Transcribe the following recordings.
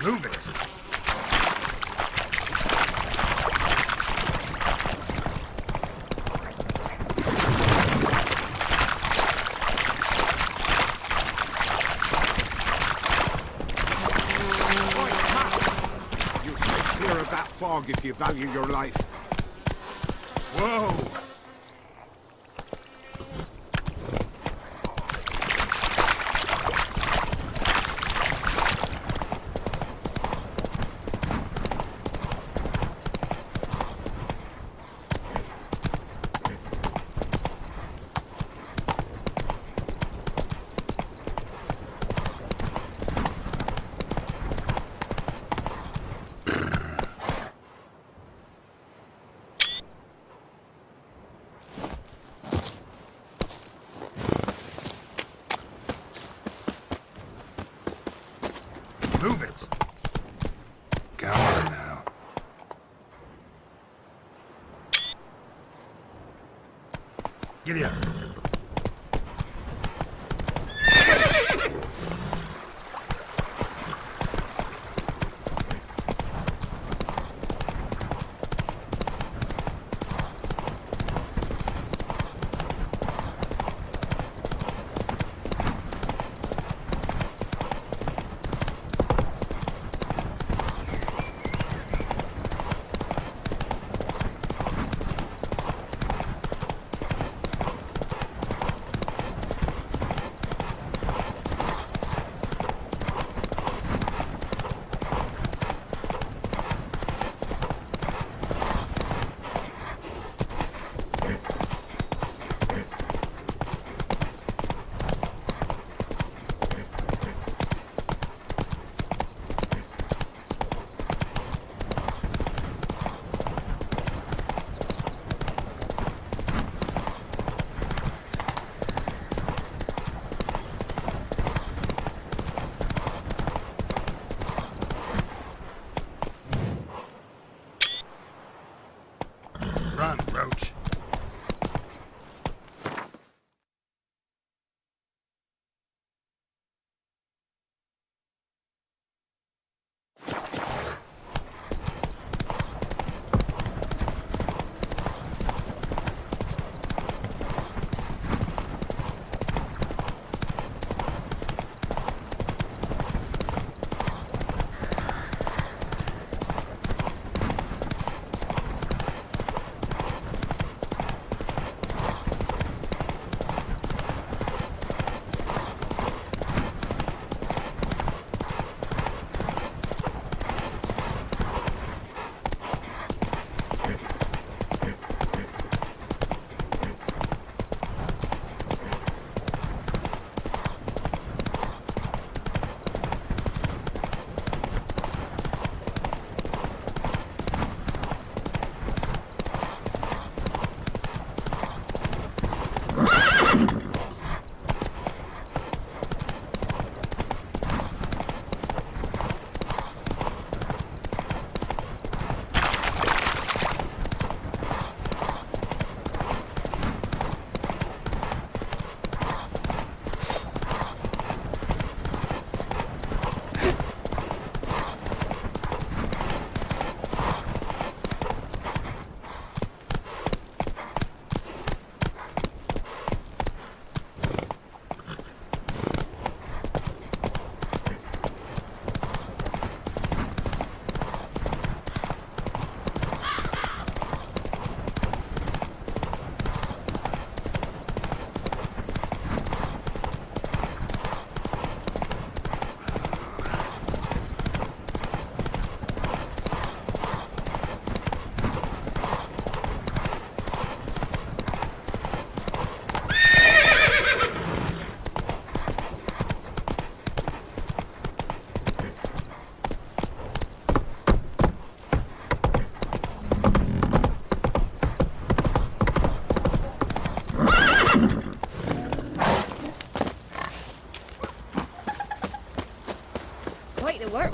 Move it. You'll stay clear of that fog if you value your life. Whoa! Move it. Come on now. Giddy up.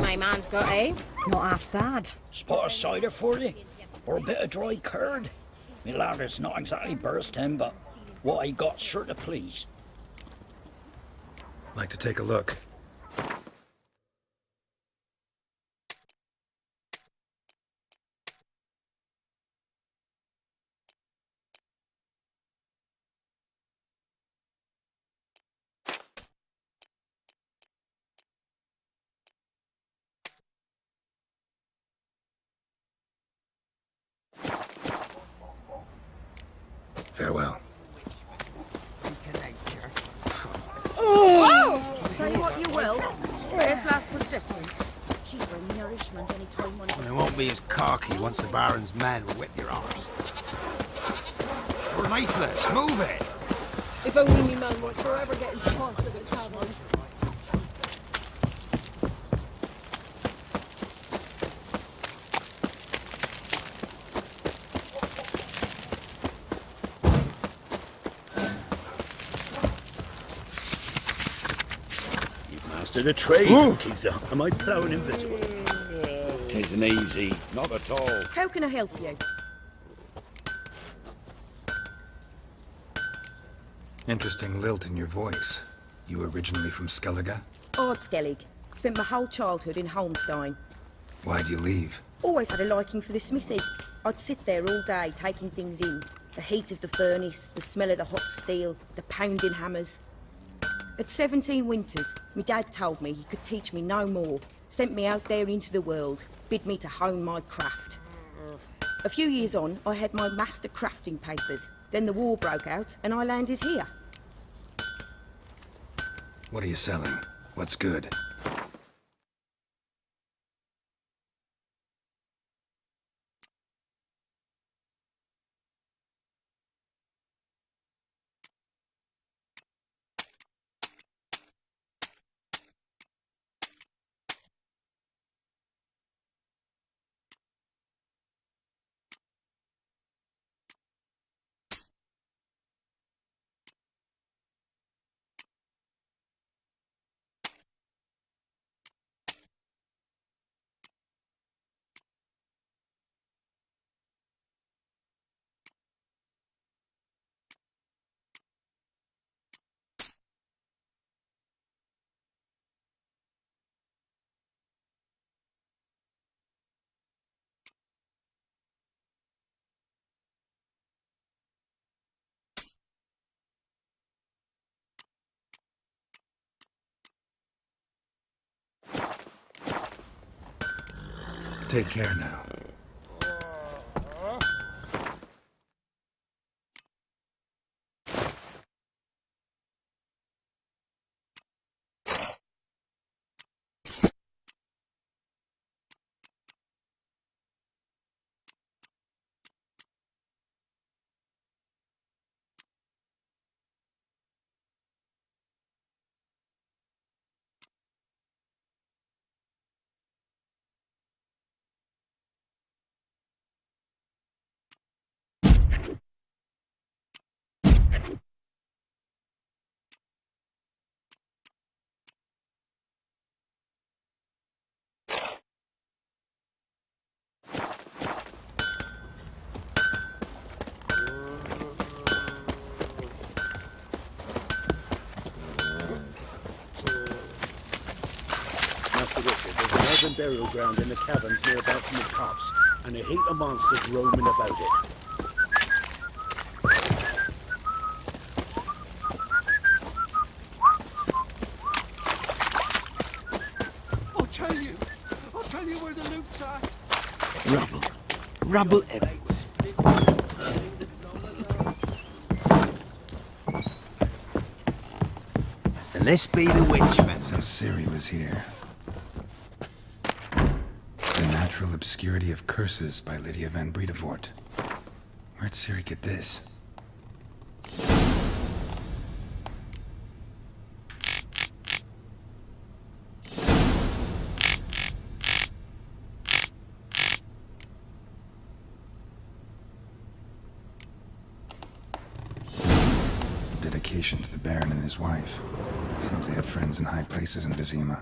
my man's got, eh? Not half bad. Spot of cider for you? Or a bit of dry curd? Me lad is not exactly bursting, but what I got sure to please. Like to take a look. Farewell. Say what you will, This lass was different. she'd bring nourishment any time one It won't be as cocky once the Baron's men whip your arse. You're lifeless. Move it. If only me man were forever getting tossed at the tavern. The trade keeps the am I plowing invisible? Tisn't easy. Not at all. How can I help you? Interesting lilt in your voice. You originally from Skellige? Ardskellig. Spent my whole childhood in Holmstein. Why'd you leave? Always had a liking for the smithy. I'd sit there all day taking things in. The heat of the furnace, the smell of the hot steel, the pounding hammers. At 17 winters, my dad told me he could teach me no more. Sent me out there into the world, bid me to hone my craft. A few years on, I had my master crafting papers. Then the war broke out, and I landed here. What are you selling? What's good? Take care now. There's a burial ground in the caverns near Baltimore Tops, and a heap of monsters roaming about it. I'll tell you where the loot's at. Rubble everywhere. And this be the witchman. So Ciri was here. The Natural Obscurity of Curses by Lydia van Bredevoort. Where'd Ciri get this? Dedication to the Baron and his wife. Seems they had friends in high places in Vizima.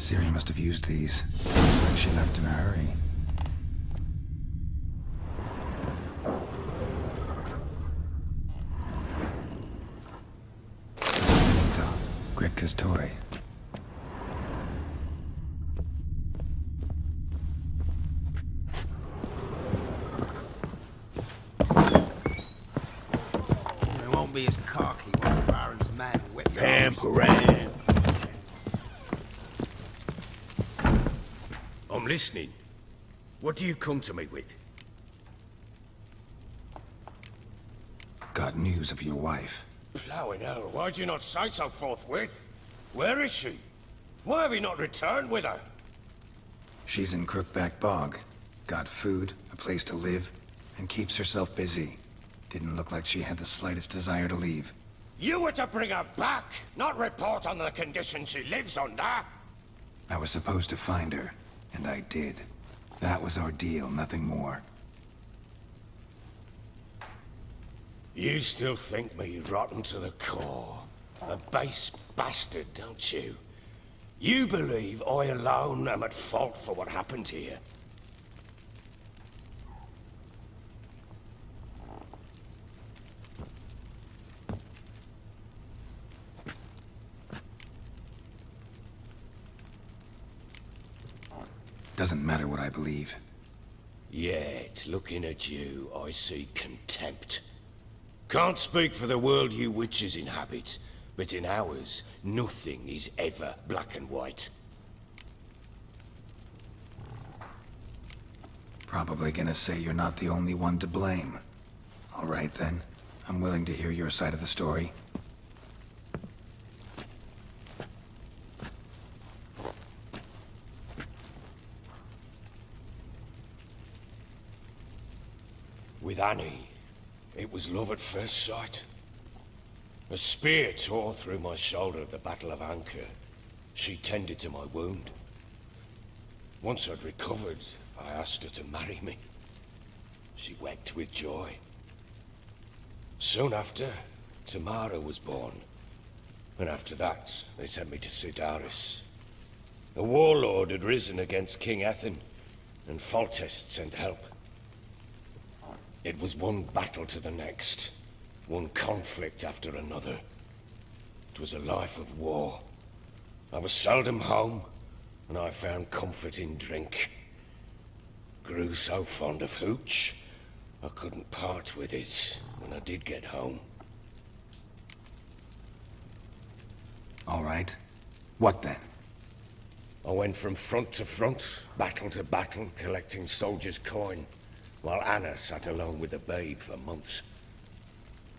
Siri must have used these. Looks like she left in a hurry. Gretka's toy. They won't be as cocky once the Baron's men whip your arms. Pamperan. I'm listening. What do you come to me with? Got news of your wife. Plowing hell, why'd you not say so forthwith? Where is she? Why have you not returned with her? She's in Crookback Bog. Got food, a place to live, and keeps herself busy. Didn't look like she had the slightest desire to leave. You were to bring her back, not report on the conditions she lives under. I was supposed to find her, and I did. That was our deal, nothing more. You still think me rotten to the core. A base bastard, don't you? You believe I alone am at fault for what happened here. Doesn't matter what I believe. Yet, looking at you, I see contempt. Can't speak for the world you witches inhabit, but in ours, nothing is ever black and white. Probably gonna say you're not the only one to blame. All right then. I'm willing to hear your side of the story. With Annie, it was love at first sight. A spear tore through my shoulder at the Battle of Anchor. She tended to my wound. Once I'd recovered, I asked her to marry me. She wept with joy. Soon after, Tamara was born. And after that, they sent me to Sidaris. A warlord had risen against King Ethan, and Foltest sent help. It was one battle to the next, one conflict after another. It was a life of war. I was seldom home, and I found comfort in drink. Grew so fond of hooch, I couldn't part with it when I did get home. All right. What then? I went from front to front, battle to battle, collecting soldiers' coin, while Anna sat alone with the babe for months.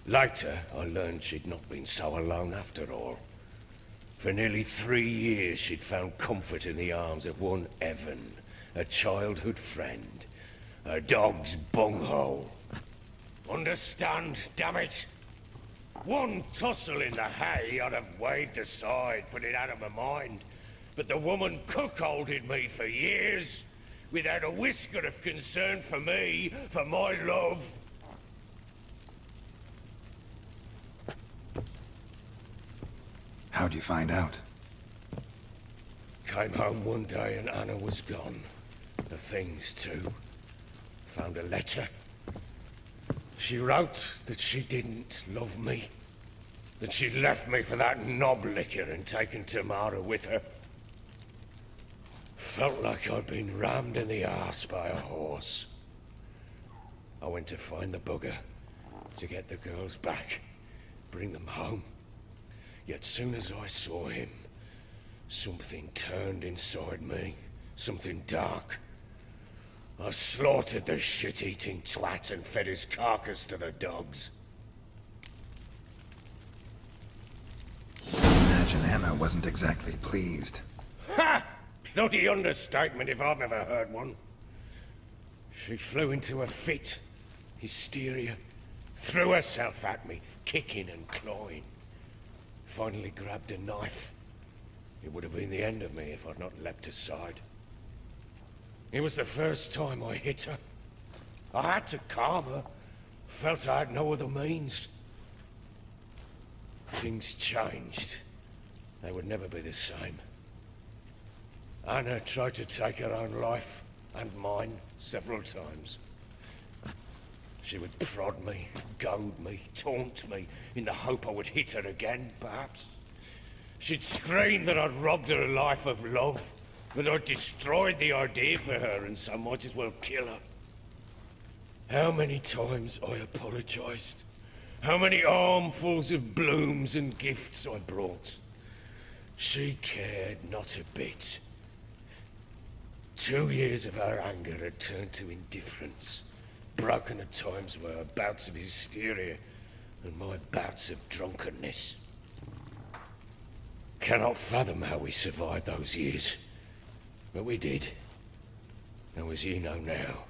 Later, I learned she'd not been so alone after all. For nearly 3 years, she'd found comfort in the arms of one Evan, a childhood friend, a dog's bunghole. Understand, damn it? One tussle in the hay I'd have waved aside, put it out of my mind. But the woman cuckolded me for years, without a whisker of concern for me, for my love. How'd you find out? Came home one day and Anna was gone. The things too. Found a letter. She wrote that she didn't love me. That she'd left me for that knob licker and taken Tamara with her. Felt like I'd been rammed in the arse by a horse. I went to find the bugger, to get the girls back, bring them home. Yet soon as I saw him, something turned inside me, something dark. I slaughtered the shit-eating twat and fed his carcass to the dogs. Imagine Anna wasn't exactly pleased. Ha! Bloody understatement if I've ever heard one. She flew into a fit, hysteria, threw herself at me, kicking and clawing. Finally grabbed a knife. It would have been the end of me if I'd not leapt aside. It was the first time I hit her. I had to calm her. Felt I had no other means. Things changed. They would never be the same. Anna tried to take her own life, and mine, several times. She would prod me, goad me, taunt me, in the hope I would hit her again, perhaps. She'd scream that I'd robbed her life of love, that I'd destroyed the idea for her, and so might as well kill her. How many times I apologized. How many armfuls of blooms and gifts I brought. She cared not a bit. 2 years of her anger had turned to indifference, broken at times by her bouts of hysteria and my bouts of drunkenness. Cannot fathom how we survived those years, but we did. Though as you know now,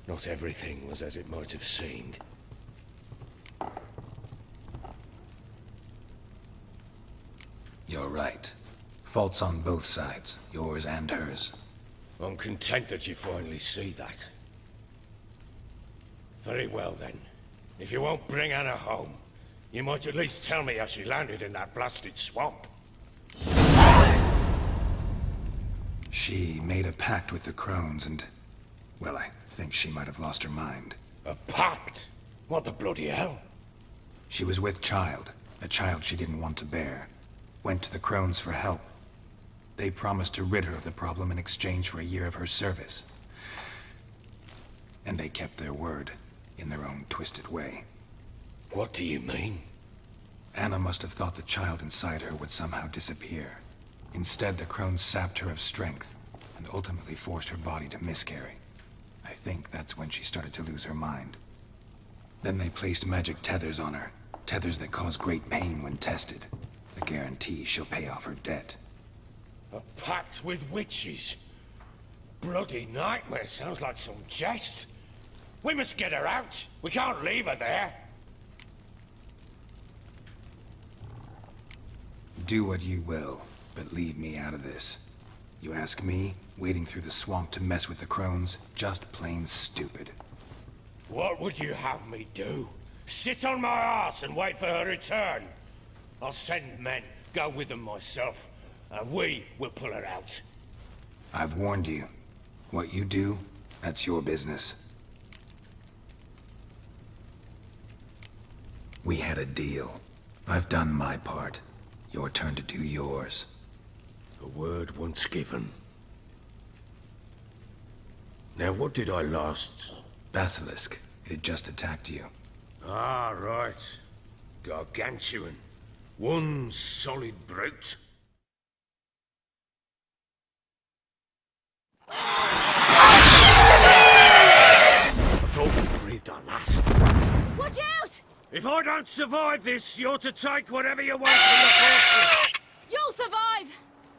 not everything was as it might have seemed. You're right. Faults on both sides, yours and hers. I'm content that you finally see that. Very well then. If you won't bring Anna home, you might at least tell me how she landed in that blasted swamp. She made a pact with the crones and... well, I think she might have lost her mind. A pact? What the bloody hell? She was with child, a child she didn't want to bear. Went to the crones for help. They promised to rid her of the problem in exchange for a year of her service. And they kept their word, in their own twisted way. What do you mean? Anna must have thought the child inside her would somehow disappear. Instead, the crones sapped her of strength, and ultimately forced her body to miscarry. I think that's when she started to lose her mind. Then they placed magic tethers on her, tethers that cause great pain when tested. The guarantee she'll pay off her debt. A pact with witches? Bloody nightmare, sounds like some jest. We must get her out. We can't leave her there. Do what you will, but leave me out of this. You ask me, wading through the swamp to mess with the crones, just plain stupid. What would you have me do? Sit on my ass and wait for her return? I'll send men, go with them myself, and we will pull her out. I've warned you. What you do, that's your business. We had a deal. I've done my part. Your turn to do yours. A word once given. Now what did I last... Basilisk. It had just attacked you. Ah, right. Gargantuan. One solid brute. I thought we breathed our last. Watch out! If I don't survive this, you're to take whatever you want from You'll survive!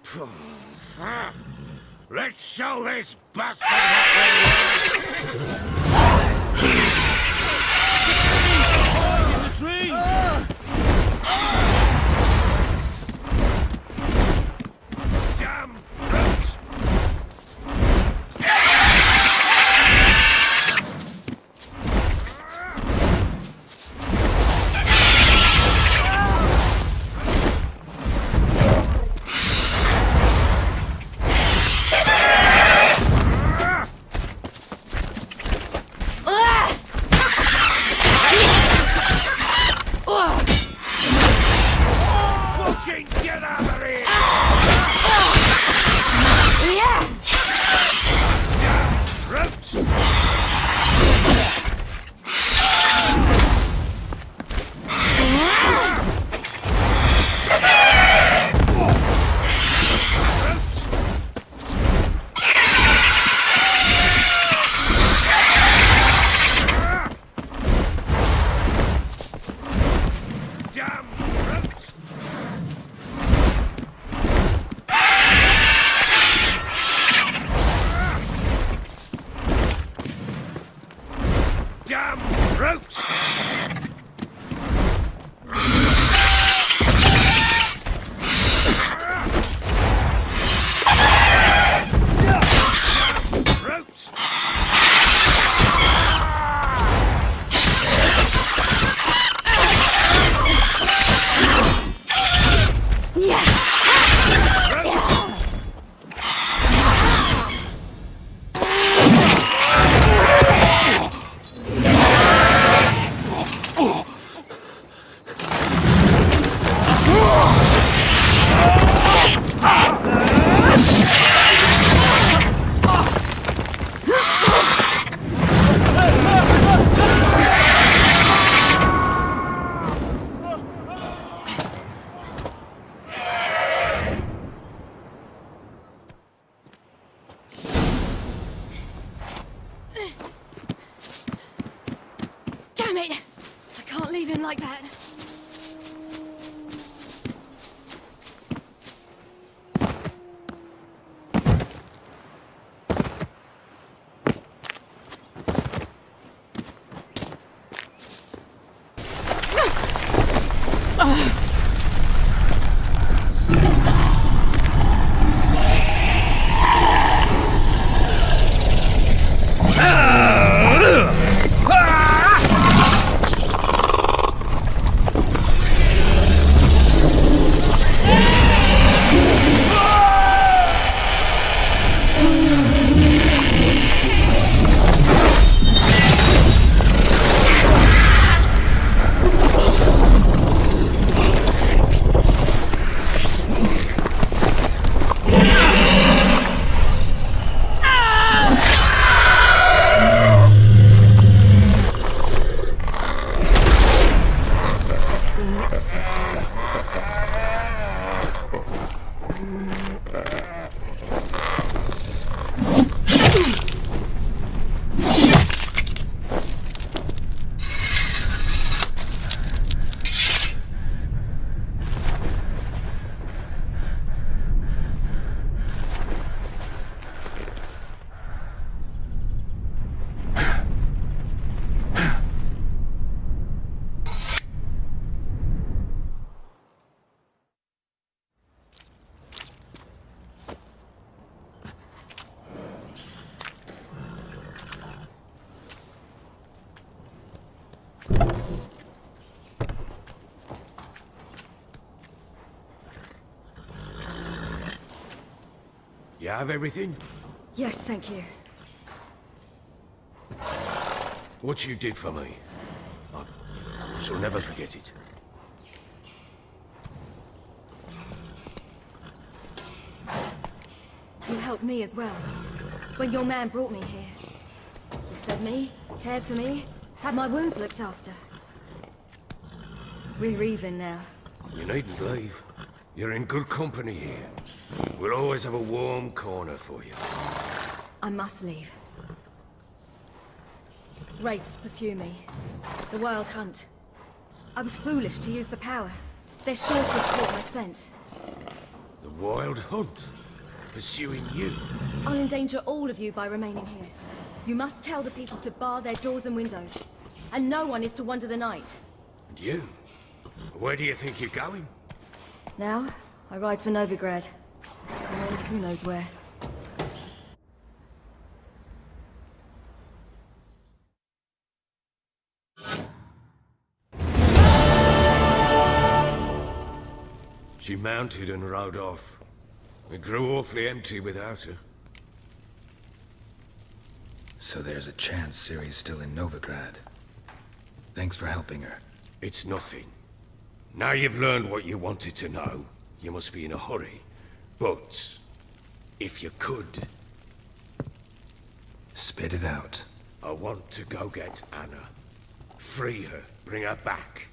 the forces. Let's show this bastard what we're worth. In the trees! Damn brutes! Fucking get out of here! Roots! Damn roots! Damn roots! Roots! can't leave him like that. You have everything? Yes, thank you. What you did for me, I shall never forget it. You helped me as well. When your man brought me here. You fed me, cared for me, had my wounds looked after. We're even now. You needn't leave. You're in good company here. We'll always have a warm corner for you. I must leave. Wraiths pursue me. The Wild Hunt. I was foolish to use the power. They're sure to have caught my scent. The Wild Hunt? Pursuing you? I'll endanger all of you by remaining here. You must tell the people to bar their doors and windows. And no one is to wander the night. And you? Where do you think you're going? Now, I ride for Novigrad. And then who knows where. She mounted and rode off. It grew awfully empty without her. So there's a chance Ciri's still in Novigrad. Thanks for helping her. It's nothing. Now you've learned what you wanted to know, you must be in a hurry. But, if you could... Spit it out. I want to go get Anna. Free her, bring her back.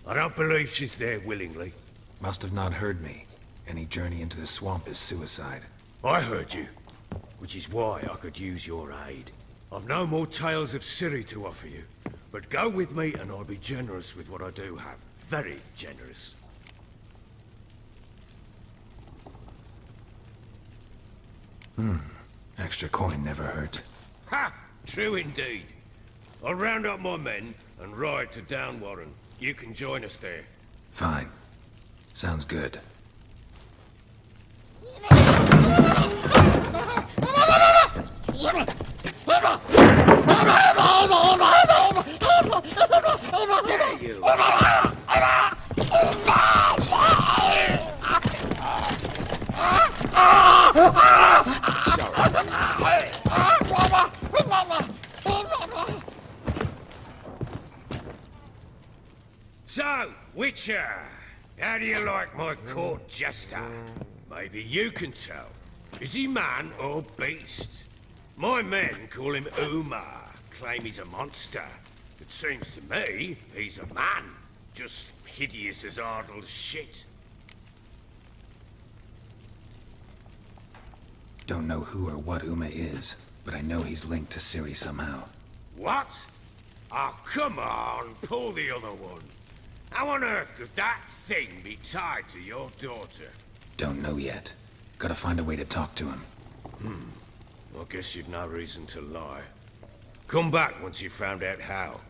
I don't believe she's there willingly. Must have not heard me. Any journey into the swamp is suicide. I heard you, which is why I could use your aid. I've no more tales of Ciri to offer you, but go with me and I'll be generous with what I do have. Very generous. Extra coin never hurt. Ha! True indeed. I'll round up my men and ride to Downwarren. You can join us there. Fine. Sounds good. So, Witcher, how do you like my court jester? Maybe you can tell. Is he man or beast? My men call him Umar, claim he's a monster. It seems to me he's a man, just hideous as Ardle's shit. Don't know who or what Uma is, but I know he's linked to Ciri somehow. What? Oh, come on, pull the other one. How on earth could that thing be tied to your daughter? Don't know yet. Gotta find a way to talk to him. I guess you've no reason to lie. Come back once you've found out how.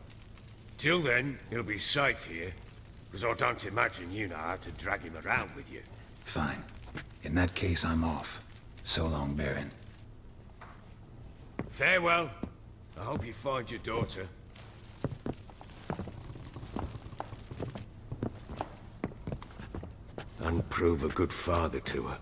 Till then, he'll be safe here, because I don't imagine you know how to drag him around with you. Fine. In that case, I'm off. So long, Baron. Farewell. I hope you find your daughter. And prove a good father to her.